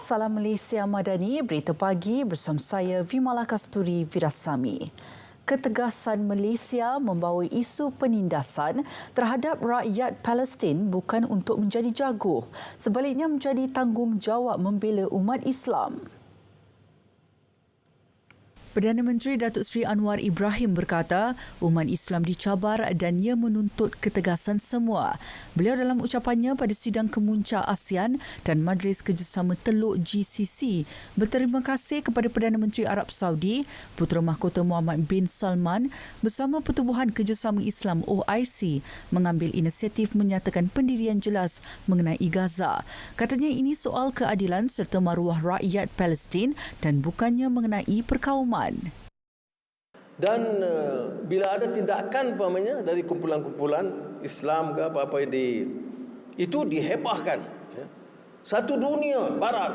Salam Malaysia Madani, berita pagi bersama saya Vimala Kasturi Virasami. Ketegasan Malaysia membawa isu penindasan terhadap rakyat Palestin bukan untuk menjadi jago, sebaliknya menjadi tanggungjawab membela umat Islam. Perdana Menteri Datuk Seri Anwar Ibrahim berkata, umat Islam dicabar dan ia menuntut ketegasan semua. Beliau dalam ucapannya pada sidang kemuncak ASEAN dan Majlis Kerjasama Teluk GCC berterima kasih kepada Perdana Menteri Arab Saudi, Putera Mahkota Muhammad bin Salman bersama Pertubuhan Kerjasama Islam OIC mengambil inisiatif menyatakan pendirian jelas mengenai Gaza. Katanya ini soal keadilan serta maruah rakyat Palestin dan bukannya mengenai perkauman. Dan bila ada tindakan dari kumpulan-kumpulan Islam ke apa-apa itu dihebahkan. Satu dunia barat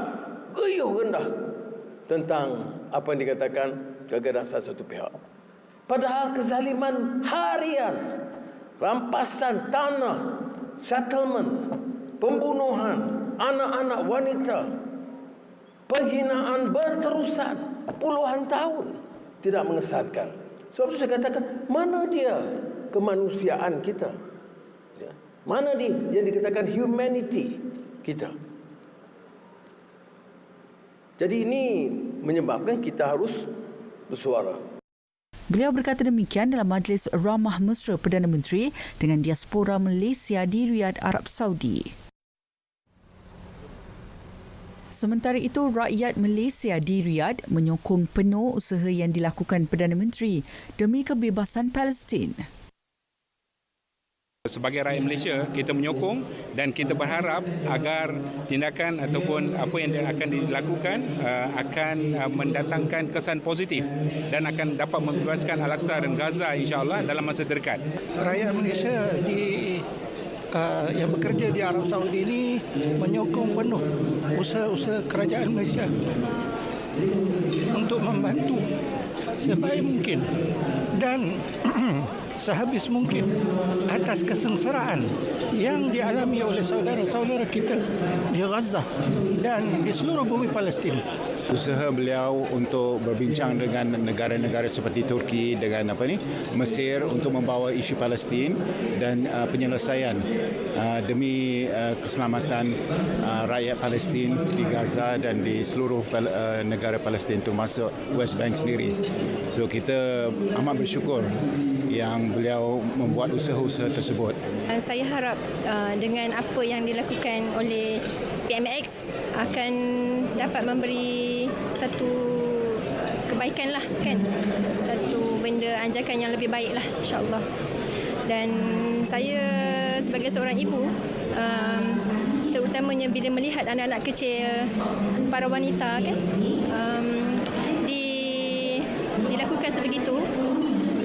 gayuh rendah tentang apa yang dikatakan keganasan satu pihak. Padahal kezaliman harian, rampasan tanah, settlement, pembunuhan anak-anak wanita, penghinaan berterusan puluhan tahun tidak mengesankan. Sebab itu saya katakan, mana dia kemanusiaan kita? Mana dia yang dikatakan humanity kita? Jadi ini menyebabkan kita harus bersuara. Beliau berkata demikian dalam Majlis Ramah Mesra Perdana Menteri dengan diaspora Malaysia di Riyadh, Arab Saudi. Sementara itu, rakyat Malaysia di Riyadh menyokong penuh usaha yang dilakukan Perdana Menteri demi kebebasan Palestin. Sebagai rakyat Malaysia, kita menyokong dan kita berharap agar tindakan ataupun apa yang akan dilakukan akan mendatangkan kesan positif dan akan dapat membebaskan Al-Aqsa dan Gaza insya-Allah dalam masa terdekat. Rakyat Malaysia yang bekerja di Arab Saudi ini menyokong penuh usaha-usaha kerajaan Malaysia untuk membantu sebaik mungkin dan sehabis mungkin atas kesengsaraan yang dialami oleh saudara-saudara kita di Gaza dan di seluruh bumi Palestin. Usaha beliau untuk berbincang dengan negara-negara seperti Turki dengan Mesir untuk membawa isu Palestin dan penyelesaian demi keselamatan rakyat Palestin di Gaza dan di seluruh negara Palestin termasuk West Bank sendiri. So kita amat bersyukur yang beliau membuat usaha-usaha tersebut. Saya harap dengan apa yang dilakukan oleh PMX akan dapat memberi satu kebaikan lah kan, satu benda anjakan yang lebih baik lah insya-Allah. Dan saya sebagai seorang ibu, terutamanya bila melihat anak-anak kecil, para wanita kan, dilakukan sebegitu,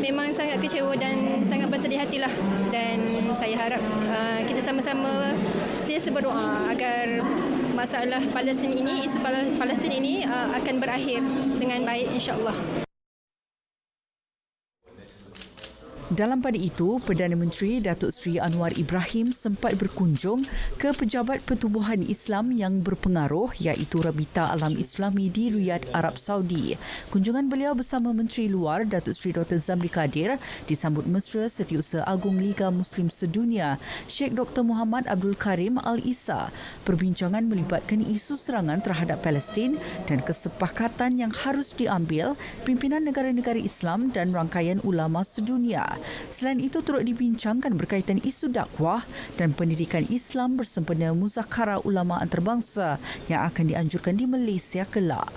memang sangat kecewa dan sangat bersedih hatilah. Dan saya harap kita sama-sama sentiasa berdoa agar masalah Palestin ini, isu Palestin ini akan berakhir dengan baik insya-Allah. Dalam pada itu, Perdana Menteri Datuk Seri Anwar Ibrahim sempat berkunjung ke pejabat pertubuhan Islam yang berpengaruh iaitu Rabita Alam Islami di Riyadh, Arab Saudi. Kunjungan beliau bersama Menteri Luar Datuk Seri Dr. Zamri Kadir disambut mesra Setiausaha Agung Liga Muslim Sedunia Sheikh Dr. Muhammad Abdul Karim Al-Isa. Perbincangan melibatkan isu serangan terhadap Palestin dan kesepakatan yang harus diambil pimpinan negara-negara Islam dan rangkaian ulama sedunia. Selain itu, turut dibincangkan berkaitan isu dakwah dan pendidikan Islam bersempena Muzakarah Ulama Antarabangsa yang akan dianjurkan di Malaysia kelak.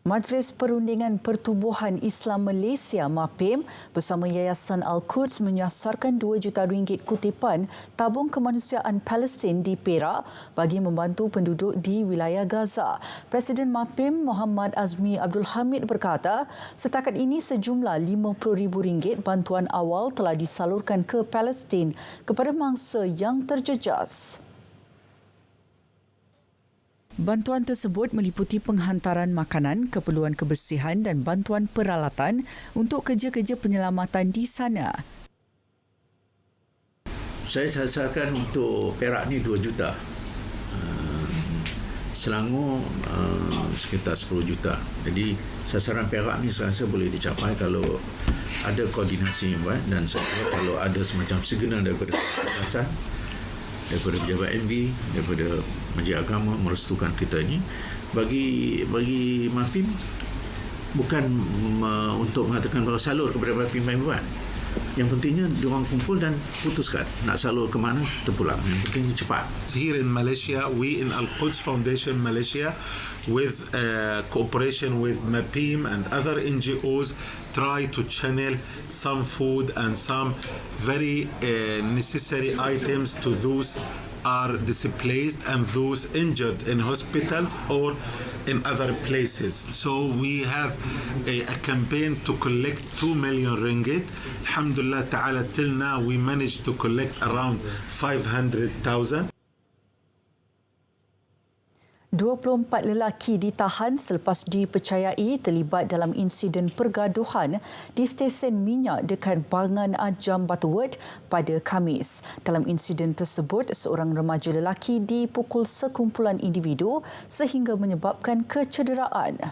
Majlis Perundingan Pertubuhan Islam Malaysia MAPIM bersama Yayasan Al-Quds menyasarkan RM2 juta kutipan tabung kemanusiaan Palestin di Perak bagi membantu penduduk di wilayah Gaza. Presiden MAPIM Muhammad Azmi Abdul Hamid berkata, setakat ini sejumlah RM50,000 bantuan awal telah disalurkan ke Palestin kepada mangsa yang terjejas. Bantuan tersebut meliputi penghantaran makanan, keperluan kebersihan dan bantuan peralatan untuk kerja-kerja penyelamatan di sana. Saya sasarkan untuk Perak ni 2 juta. Selangor sekitar 10 juta. Jadi sasaran Perak ni saya rasa boleh dicapai kalau ada koordinasi yang baik, dan saya kira kalau ada semacam signal daripada atasan, daripada pejabat MV, daripada Majlis Agama merestukan kita ini, bagi MAFIM bukan untuk mengatakan bahawa salur kepada MAFIM yang buat. Yang pentingnya diorang kumpul dan putuskan nak salur ke mana, terpulang. Yang pentingnya cepat. Here in Malaysia, we in Al-Quds Foundation Malaysia, with cooperation with MAPIM and other NGOs, try to channel some food and some very necessary items to those are displaced and those injured in hospitals or in other places. So we have a campaign to collect 2 million ringgit. Alhamdulillah ta'ala, till now we managed to collect around 500,000. 24 lelaki ditahan selepas dipercayai terlibat dalam insiden pergaduhan di stesen minyak dekat Bangan Ajam Butterworth pada Khamis. Dalam insiden tersebut, seorang remaja lelaki dipukul sekumpulan individu sehingga menyebabkan kecederaan.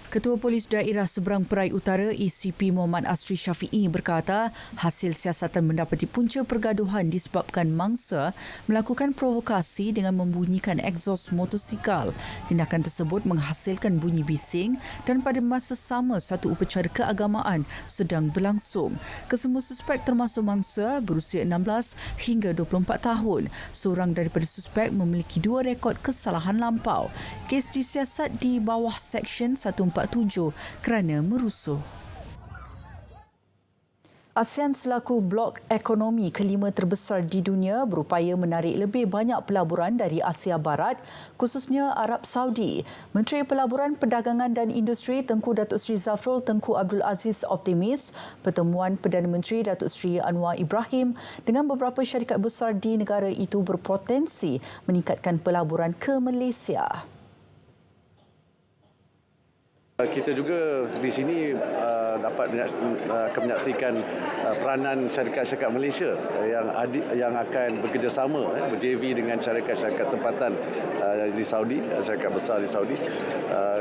Ketua Polis Daerah Seberang Perai Utara ECP Muhammad Asri Syafiee berkata hasil siasatan mendapati punca pergaduhan disebabkan mangsa melakukan provokasi dengan membunyikan egsos motosikal. Tindakan tersebut menghasilkan bunyi bising dan pada masa sama satu upacara keagamaan sedang berlangsung. Kesemua suspek termasuk mangsa berusia 16 hingga 24 tahun. Seorang daripada suspek memiliki 2 rekod kesalahan lampau. Kes disiasat di bawah Seksyen 147 kerana merusuh. ASEAN selaku blok ekonomi kelima terbesar di dunia berupaya menarik lebih banyak pelaburan dari Asia Barat, khususnya Arab Saudi. Menteri Pelaburan, Perdagangan dan Industri Tengku Datuk Seri Zafrul Tengku Abdul Aziz optimis pertemuan Perdana Menteri Datuk Seri Anwar Ibrahim dengan beberapa syarikat besar di negara itu berpotensi meningkatkan pelaburan ke Malaysia. Kita juga di sini dapat menyaksikan peranan syarikat-syarikat Malaysia yang akan bekerjasama ber-JV dengan syarikat-syarikat tempatan di Saudi, syarikat besar di Saudi,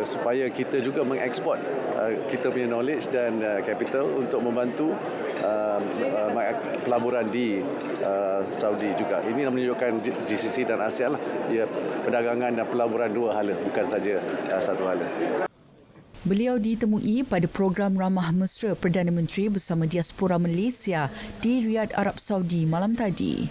supaya kita juga mengeksport kita punya knowledge dan capital untuk membantu pelaburan di Saudi juga. Ini menunjukkan GCC dan ASEAN lah, perdagangan dan pelaburan dua hala, bukan saja satu hala. Beliau ditemui pada program Ramah Mesra Perdana Menteri bersama diaspora Malaysia di Riyadh, Arab Saudi malam tadi.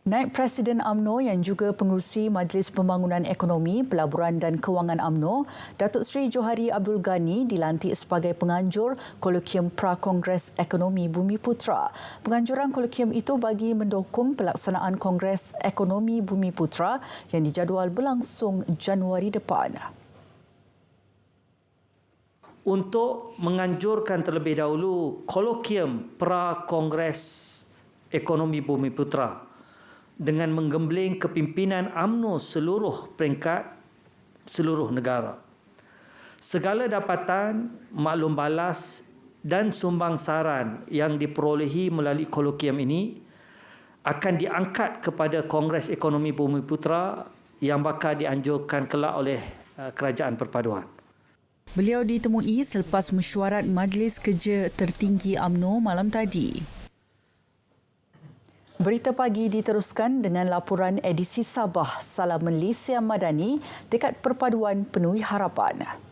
Naib Presiden UMNO yang juga pengerusi Majlis Pembangunan Ekonomi, Pelaburan dan Kewangan UMNO, Datuk Seri Johari Abdul Ghani dilantik sebagai penganjur Kolokium Pra-Kongres Ekonomi Bumiputra. Penganjuran kolokium itu bagi mendukung pelaksanaan Kongres Ekonomi Bumiputra yang dijadual berlangsung Januari depan. Untuk menganjurkan terlebih dahulu Kolokium Pra-Kongres Ekonomi Bumiputra dengan menggembling kepimpinan UMNO seluruh peringkat seluruh negara. Segala dapatan, maklum balas dan sumbang saran yang diperolehi melalui kolokium ini akan diangkat kepada Kongres Ekonomi Bumiputra yang bakal dianjurkan kelak oleh Kerajaan Perpaduan. Beliau ditemui selepas mesyuarat Majlis Kerja Tertinggi UMNO malam tadi. Berita pagi diteruskan dengan laporan edisi Sabah Salam Malaysia Madani dekat Perpaduan Penuhi Harapan.